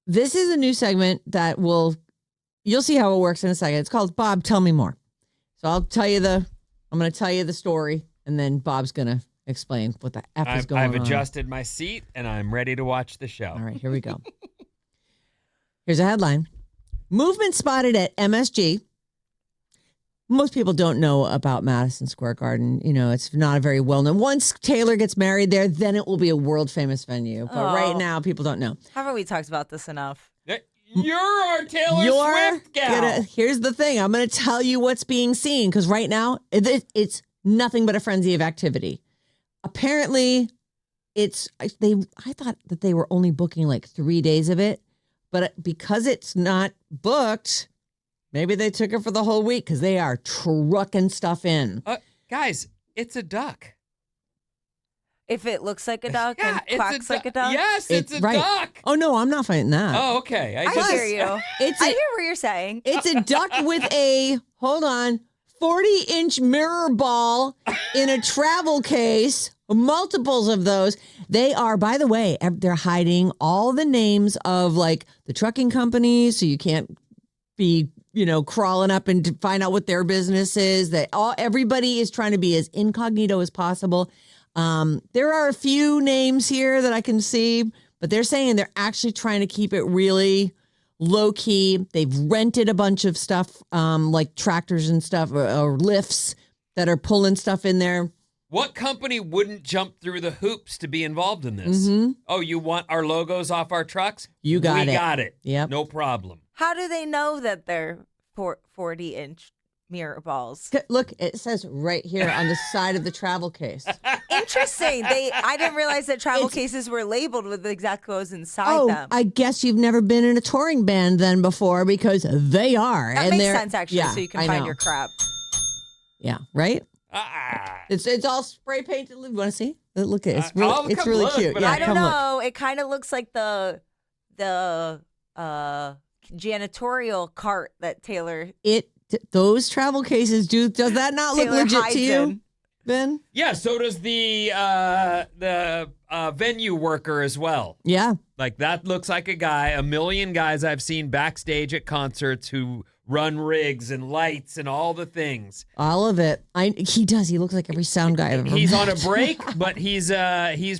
this is a new segment that you'll see how it works in a second. It's called Bob, Tell Me More. So I'm going to tell you the story, and then Bob's going to explain what the F is going on. I've adjusted my seat, and I'm ready to watch the show. All right, here we go. Here's a headline. Movement spotted at MSG. Most people don't know about Madison Square Garden. You know, it's not a very well-known. Once Taylor gets married there, then it will be a world-famous venue. But right now, people don't know. Haven't we talked about this enough? You're our Taylor Swift gal. Here's the thing. I'm going to tell you what's being seen, because right now, it's nothing but a frenzy of activity. Apparently, I thought that they were only booking like 3 days of it. But because it's not booked... Maybe they took it for the whole week because they are trucking stuff in. Guys, it's a duck. If it looks like a duck and quacks like a duck? Yes, it's a duck. Oh, no, I'm not fighting that. Oh, okay. I hear you. I hear what you're saying. It's a duck with a, 40-inch mirror ball in a travel case, multiples of those. They are, by the way, they're hiding all the names of like the trucking companies, so you can't be crawling up and to find out what their business is. Everybody is trying to be as incognito as possible. There are a few names here that I can see, but they're saying they're actually trying to keep it really low key. They've rented a bunch of stuff, like tractors and stuff or lifts that are pulling stuff in there. What company wouldn't jump through the hoops to be involved in this? Mm-hmm. Oh, you want our logos off our trucks? We got it. Yep. No problem. How do they know that they're 40-inch mirror balls? Look, it says right here on the side of the travel case. Interesting. I didn't realize that travel cases were labeled with the exact goes inside them. I guess you've never been in a touring band then before, because they are. That makes sense, actually, so you can find your crap. Yeah, right? It's all spray painted. You want to see? Look at it. It's really cute. Yeah, I don't know. It kind of looks like the janitorial cart that Taylor. Those travel cases does that not look legit to you, Ben? Yeah. So does the venue worker as well. Yeah. Like that looks like a million guys I've seen backstage at concerts who run rigs and lights and all the things. All of it. He does. He looks like every sound guy I've ever He's met. on a break, but he's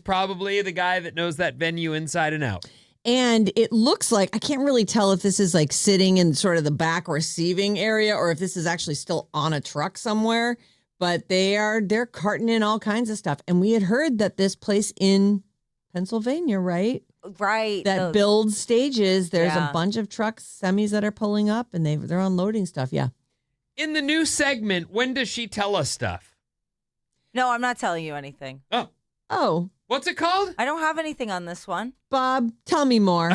probably the guy that knows that venue inside and out. And it looks like, I can't really tell if this is like sitting in sort of the back receiving area or if this is actually still on a truck somewhere, but they're carting in all kinds of stuff. And we had heard that this place in Pennsylvania, right? Right. That builds stages. There's a bunch of trucks, semis that are pulling up and they're unloading stuff. Yeah. In the new segment, when does she tell us stuff? No, I'm not telling you anything. Oh. What's it called? I don't have anything on this one. Bob, tell me more.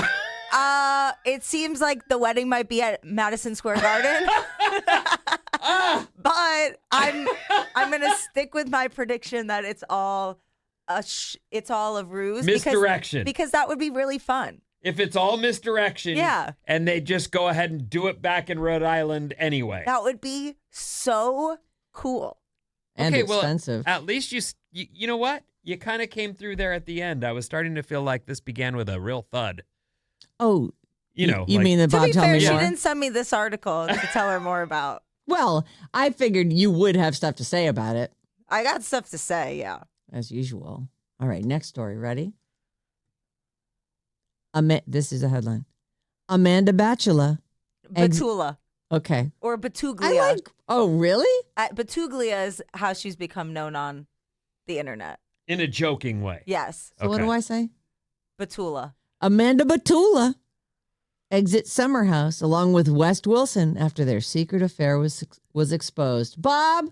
It seems like the wedding might be at Madison Square Garden. But I'm gonna stick with my prediction that it's all a ruse. Misdirection. Because that would be really fun. If it's all misdirection, and they just go ahead and do it back in Rhode Island anyway. That would be so cool. And expensive. Well, at least you know what? You kind of came through there at the end. I was starting to feel like this began with a real thud. Oh, you like, mean the Bob to be tell fair, me she more? didn't send me this article to tell her more about. Well, I figured you would have stuff to say about it. I got stuff to say, yeah. As usual. All right, next story. Ready? This is a headline. Amanda Batula. Batula. Okay. Or Batuglia. Oh, really? Batuglia is how she's become known on the internet. In a joking way. Yes. So what do I say? Batula. Amanda Batula exits Summer House along with West Wilson after their secret affair was exposed. Bob,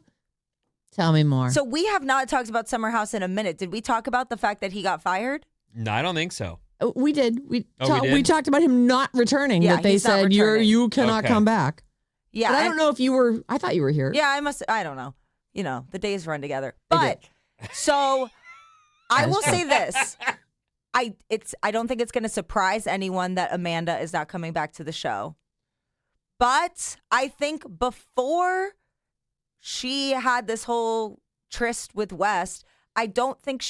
tell me more. So we have not talked about Summer House in a minute. Did we talk about the fact that he got fired? No, I don't think so. We did. We talked about him not returning. Yeah, that they said you cannot come back. Yeah. But I don't know if you were. I thought you were here. Yeah, I don't know. The days run together. But so I will say this. I don't think it's going to surprise anyone that Amanda is not coming back to the show. But I think before she had this whole tryst with West, I don't think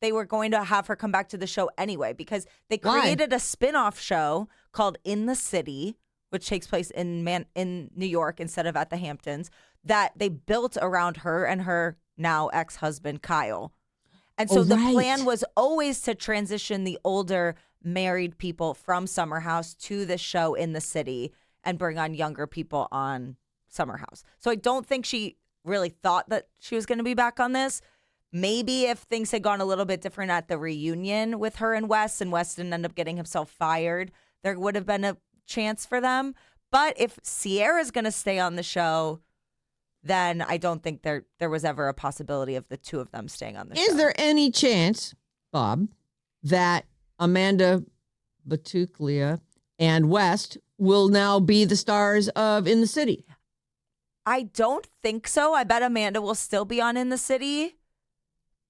they were going to have her come back to the show anyway because they Why? created a spin-off show called In the City, which takes place in New York instead of at the Hamptons, that they built around her and her now ex-husband, Kyle. And so the plan was always to transition the older married people from Summer House to the show In the City and bring on younger people on Summer House. So I don't think she really thought that she was going to be back on this. Maybe if things had gone a little bit different at the reunion with her and Wes didn't end up getting himself fired, there would have been a chance for them. But if Sierra's going to stay on the show, then I don't think there was ever a possibility of the two of them staying on the show. Is there any chance, Bob, that Amanda Batula and West will now be the stars of In the City? I don't think so. I bet Amanda will still be on In the City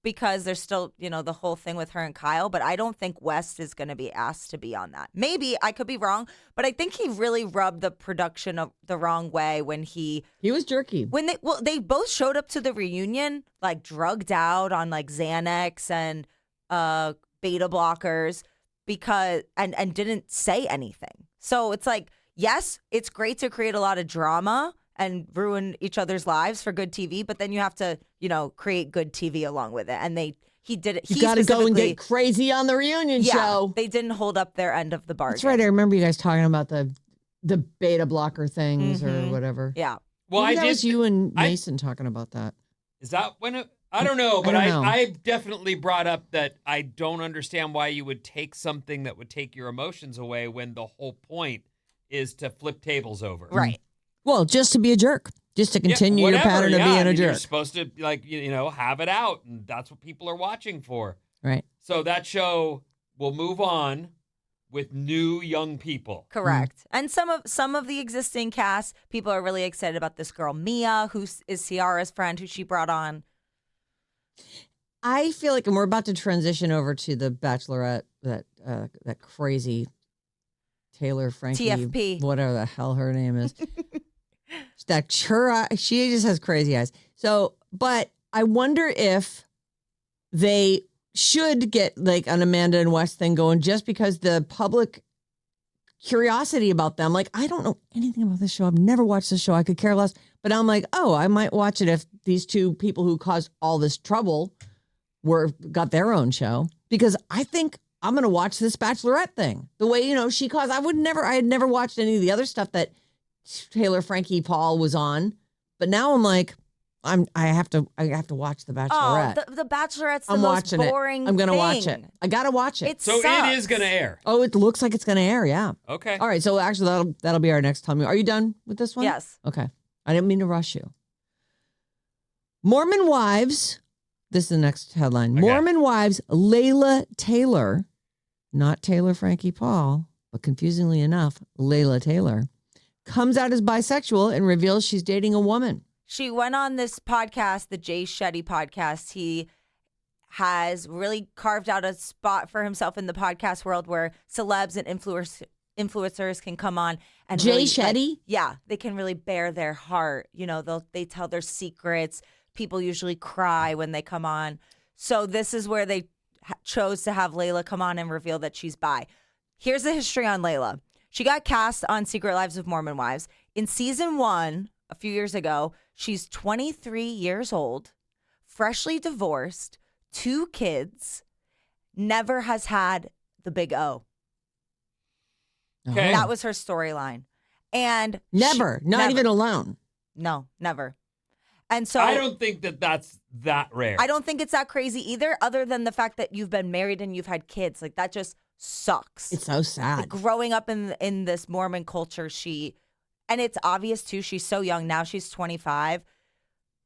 because there's still, the whole thing with her and Kyle. But I don't think West is going to be asked to be on that. Maybe I could be wrong, but I think he really rubbed the production of the wrong way when he was jerky. When they both showed up to the reunion like drugged out on like Xanax and beta blockers because and didn't say anything. So it's like, yes, it's great to create a lot of drama and ruin each other's lives for good TV, but then you have to, create good TV along with it. And he did it. You got to go and get crazy on the reunion show. They didn't hold up their end of the bargain. That's right. I remember you guys talking about the beta blocker things or whatever. Yeah. Well, that was you and Mason talking about that. Is that when I don't know, but I definitely brought up that I don't understand why you would take something that would take your emotions away when the whole point is to flip tables over. Right. Well, just to be a jerk. Just to continue your pattern of being a jerk. You're supposed to, have it out, and that's what people are watching for. Right. So that show will move on with new young people. Correct. And some of the existing cast, people are really excited about this girl, Mia, who is Ciara's friend, who she brought on. I feel like, and we're about to transition over to the Bachelorette, that crazy Taylor Frankie, TFP, whatever the hell her name is. She just has crazy eyes. So, but I wonder if they should get like an Amanda and West thing going just because the public curiosity about them. Like, I don't know anything about this show. I've never watched this show. I could care less. But I'm like, I might watch it if these two people who caused all this trouble got their own show. Because I think I'm going to watch this Bachelorette thing. The way, she caused, I had never watched any of the other stuff that Taylor Frankie Paul was on. But now I'm like, I have to watch the Bachelorette. Oh, the Bachelorette's the most boring I'm going to watch it. I got to watch it. So sucks. It is going to air. Oh, it looks like it's going to air. Yeah. Okay. All right. So actually that'll be our next time. Are you done with this one? Yes. Okay. I didn't mean to rush you. Mormon wives. This is the next headline. Okay. Mormon wives, Layla Taylor, not Taylor Frankie Paul, but confusingly enough, Layla Taylor, comes out as bisexual and reveals she's dating a woman. She went on this podcast, the Jay Shetty podcast. He has really carved out a spot for himself in the podcast world where celebs and influencers can come on and Jay really, Shetty? They can really bare their heart. They tell their secrets. People usually cry when they come on. So this is where they chose to have Layla come on and reveal that she's bi. Here's the history on Layla. She got cast on Secret Lives of Mormon Wives. In season 1, a few years ago, she's 23 years old, freshly divorced, 2 kids, never has had the big O. Okay. That was her storyline. And never, not even alone. No, never. And so I don't think that's that rare. I don't think it's that crazy either, other than the fact that you've been married and you've had kids. Like, that just sucks. It's so sad. Like, growing up in this Mormon culture, and it's obvious too, she's so young. Now she's 25.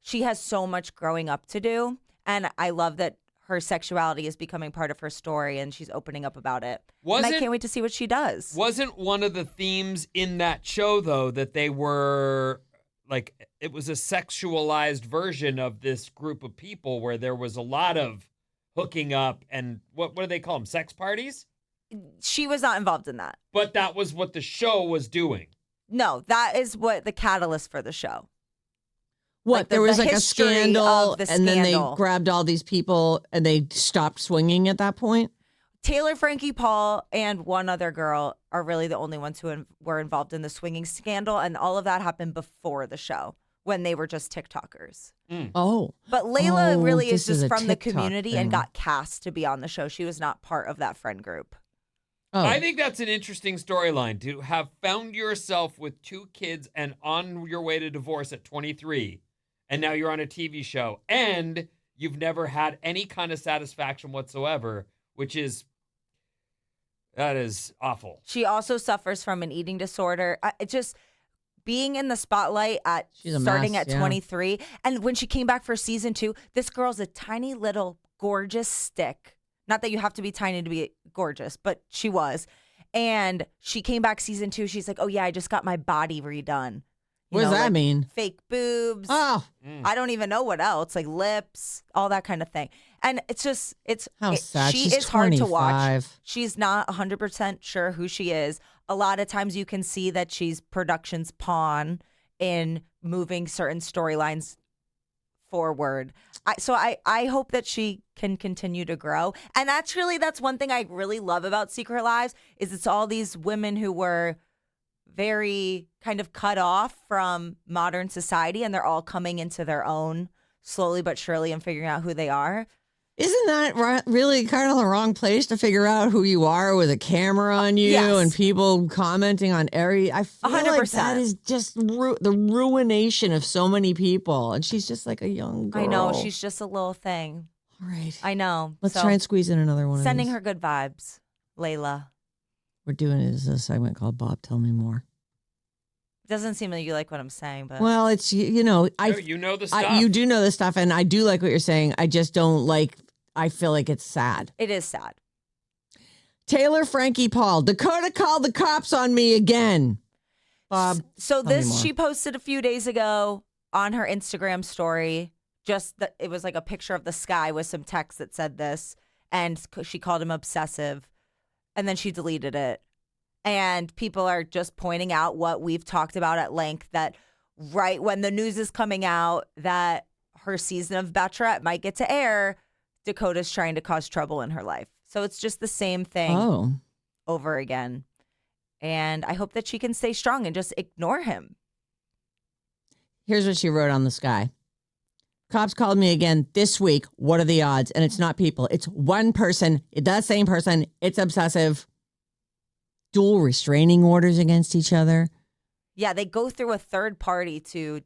She has so much growing up to do. And I love that her sexuality is becoming part of her story and she's opening up about it. And I can't wait to see what she does. Wasn't one of the themes in that show, though, that they were like, it was a sexualized version of this group of people where there was a lot of hooking up and what do they call them? Sex parties? She was not involved in that. But that was what the show was doing. No, that is what the catalyst for the show. What? Like there was the like a history scandal, of the and then they scandal. grabbed all these people and they stopped swinging at that point? Taylor Frankie Paul and one other girl are really the only ones who were involved in the swinging scandal, and all of that happened before the show when they were just TikTokers. Oh. But Layla really is this just a from the TikTok community and thing. got cast to be on the show. She was not part of that friend group. Oh. I think that's an interesting storyline to have found yourself with 2 kids and on your way to divorce at 23, and now you're on a TV show, and you've never had any kind of satisfaction whatsoever, that is awful. She also suffers from an eating disorder. It just being in the spotlight She's a starting mess, at 23. And when she came back for season 2, this girl's a tiny little gorgeous stick. Not that you have to be tiny to be gorgeous, but she was. And she came back season 2. She's like, oh, yeah, I just got my body redone. What does that like mean? Fake boobs. Oh. I don't even know what else, like lips, all that kind of thing. And it's just, How sad. she She's is hard to watch. 25. She's not 100% sure who she is. A lot of times you can see that she's production's pawn in moving certain storylines forward. So I hope that she can continue to grow. And actually, that's one thing I really love about Secret Lives is it's all these women who were very kind of cut off from modern society, and they're all coming into their own slowly but surely and figuring out who they are. Isn't that really kind of the wrong place to figure out who you are with a camera on you Yes. and people commenting on I feel like 100%. that is just the ruination of so many people. And she's just like a young girl. I know. She's just a little thing. All right. I know. Let's So, try and squeeze in another one sending of these. her good vibes, Layla. We're doing it as a segment called Bob Tell Me More. Doesn't seem like you like what I'm saying, but Well, it's, you know, You know the stuff. you do know this stuff, and I do like what you're saying. I just don't like, I feel like it's sad. it is sad. Taylor Frankie Paul, Dakota called the cops on me again. Bob, So tell me this more. she posted a few days ago on her Instagram story. Just that it was like a picture of the sky with some text that said this, and she called him obsessive, and then she deleted it. And people are just pointing out what we've talked about at length, that right when the news is coming out that her season of Bachelorette might get to air, Dakota's trying to cause trouble in her life. So it's just the same thing Oh. over again. And I hope that she can stay strong and just ignore him. Here's what she wrote on the sky. Cops called me again this week. What are the odds? And it's not people. It's one person. That same person. It's obsessive. Dual restraining orders against each other. Yeah, they go through a third party to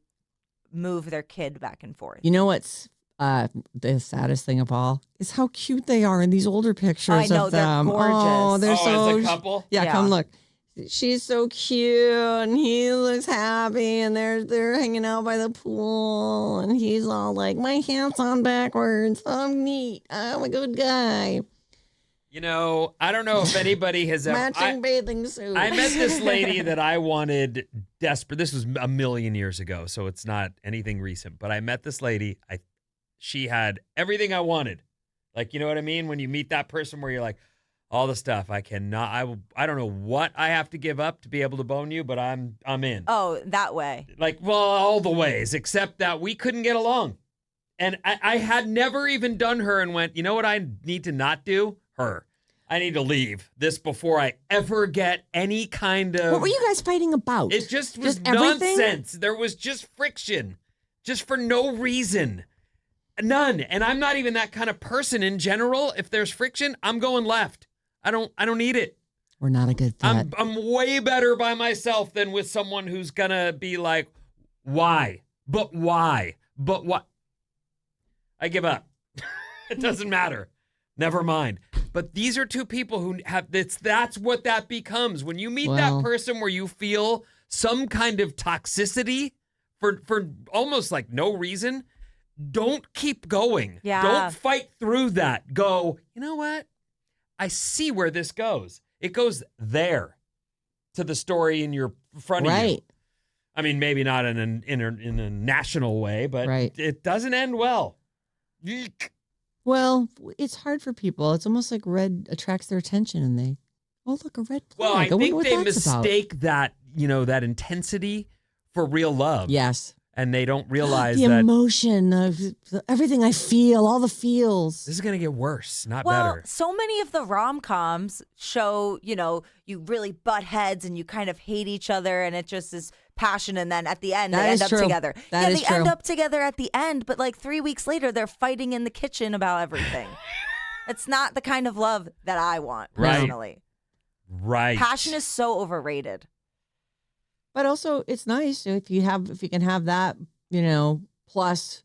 move their kid back and forth. You know what's the saddest thing of all is how cute they are in these older pictures I know, of they're them. gorgeous. Oh, they're so as a couple? Yeah, Yeah. come look. She's so cute, and he looks happy, and they're hanging out by the pool, and he's all like, "My hat's on backwards. I'm neat. I'm a good guy." You know, I don't know if anybody has ever. Matching bathing suit. I met this lady that I wanted desperate. This was a million years ago, so it's not anything recent. But I met this lady. She had everything I wanted. Like, you know what I mean? When you meet that person where you're like, all the stuff I cannot. I don't know what I have to give up to be able to bone you, but I'm in. Oh, that way. Like, well, all the ways, except that we couldn't get along. And I had never even done her and went, you know what I need to not do? Her. I need to leave this before I ever get any kind of... What were you guys fighting about? It just was everything? nonsense. There was just friction. Just for no reason. None. And I'm not even that kind of person in general. If there's friction, I'm going left. I don't need it. We're not a good fit. I'm way better by myself than with someone who's gonna be like, why? But why? But what? I give up. It doesn't matter. Never mind. But these are two people who have that's what that becomes. When you meet that person where you feel some kind of toxicity for almost like no reason, don't keep going. Yeah. Don't fight through that. Go, you know what? I see where this goes. It goes there to the story in your front of you. Right. I mean, maybe not in a national way, but it doesn't end well. Yeek. Well, it's hard for people. It's almost like red attracts their attention, and they, oh, look, a red flag. Well, I wonder think what they that's about. mistake that, that intensity for real love. Yes. and they don't realize the that emotion of everything I feel, all the feels. this is going to get worse, not Well, better. so many of the rom-coms show, you really butt heads and you kind of hate each other and it just is passion, and then at the end That they is end up true. together. That is they true. end up together at the end, but like 3 weeks later they're fighting in the kitchen about everything. It's not the kind of love that I want personally. Right. Passion is so overrated. But also, it's nice if you can have that, plus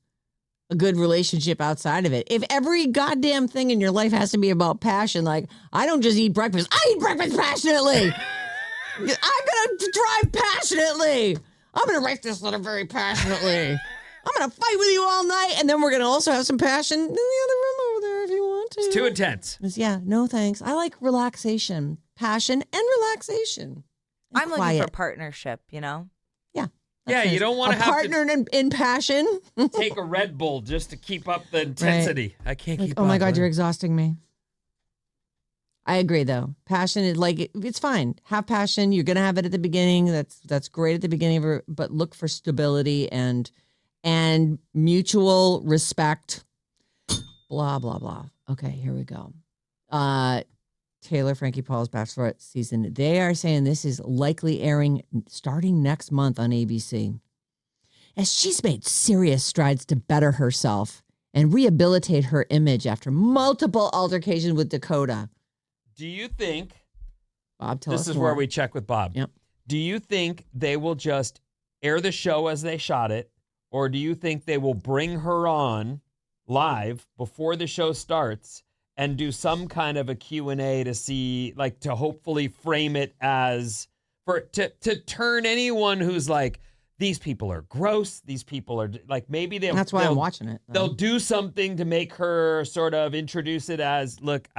a good relationship outside of it. If every goddamn thing in your life has to be about passion, like I don't just eat breakfast, I eat breakfast passionately. I'm gonna drive passionately. I'm gonna write this letter very passionately. I'm gonna fight with you all night, and then we're gonna also have some passion in the other room over there if you want to. It's too intense. Yeah, no thanks. I like relaxation, passion, and relaxation. And I'm looking quiet. for partnership, Yeah. Yeah, That's you nice. don't want a to have partner in passion. to take a Red Bull just to keep up the intensity. I can't keep Oh my up. God, you're exhausting me. I agree, though. Passion is it's fine. Have passion. You're gonna have it at the beginning. That's great at the beginning of it. But look for stability and mutual respect. Blah blah blah. Okay, here we go. Taylor Frankie Paul's Bachelorette season. They are saying this is likely airing starting next month on ABC. As she's made serious strides to better herself and rehabilitate her image after multiple altercations with Dakota. Do you think, Bob, tell us this is more. where we check with Bob. Yep. Do you think they will just air the show as they shot it, or do you think they will bring her on live before the show starts and do some kind of a Q&A to see, like, to hopefully frame it as, to turn anyone who's like, these people are gross, these people are, like, maybe they'll... That's why I'm watching it. They'll do something to make her sort of introduce it as, look,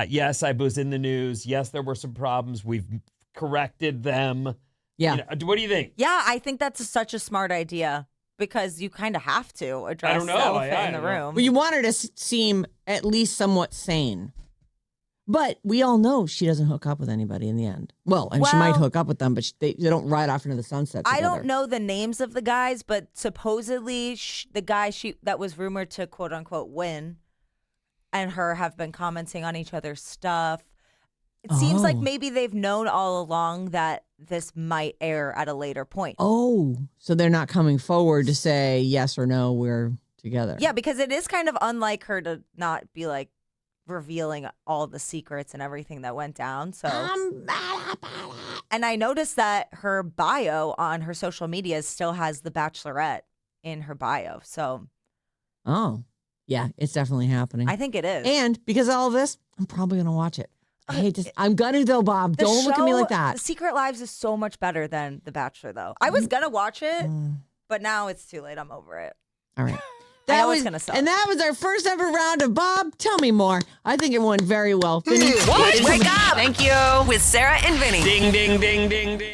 yes, I was in the news. Yes, there were some problems. We've corrected them. Yeah. What do you think? Yeah, I think that's such a smart idea because you kind of have to address I don't know. the elephant I in the don't know. room. Well, you want her to seem at least somewhat sane. But we all know she doesn't hook up with anybody in the end. Well, and she might Well- hook up with them, but they don't ride off into the sunset together. I don't know the names of the guys, but supposedly the guy that was rumored to quote unquote win and her have been commenting on each other's stuff. It seems like Oh. maybe they've known all along that this might air at a later point. Oh, so they're not coming forward to say yes or no, we're together. Yeah, because it is kind of unlike her to not be like revealing all the secrets and everything that went down. So, and I noticed that her bio on her social media still has the Bachelorette in her bio. So Oh, yeah, it's definitely happening. I think it is. And because of all this, I'm probably going to watch it. I hate to. I'm gonna though, Bob. The Don't look at me show, like that. The Secret Lives is so much better than The Bachelor, though. I was gonna watch it, but now it's too late. I'm over it. All right. I know it's gonna suck. And that was our first ever round of Bob. Tell me more. I think it went very well. Vinny, Wake up! Thank you. With Sarah and Vinny. Ding, ding, ding, ding, ding.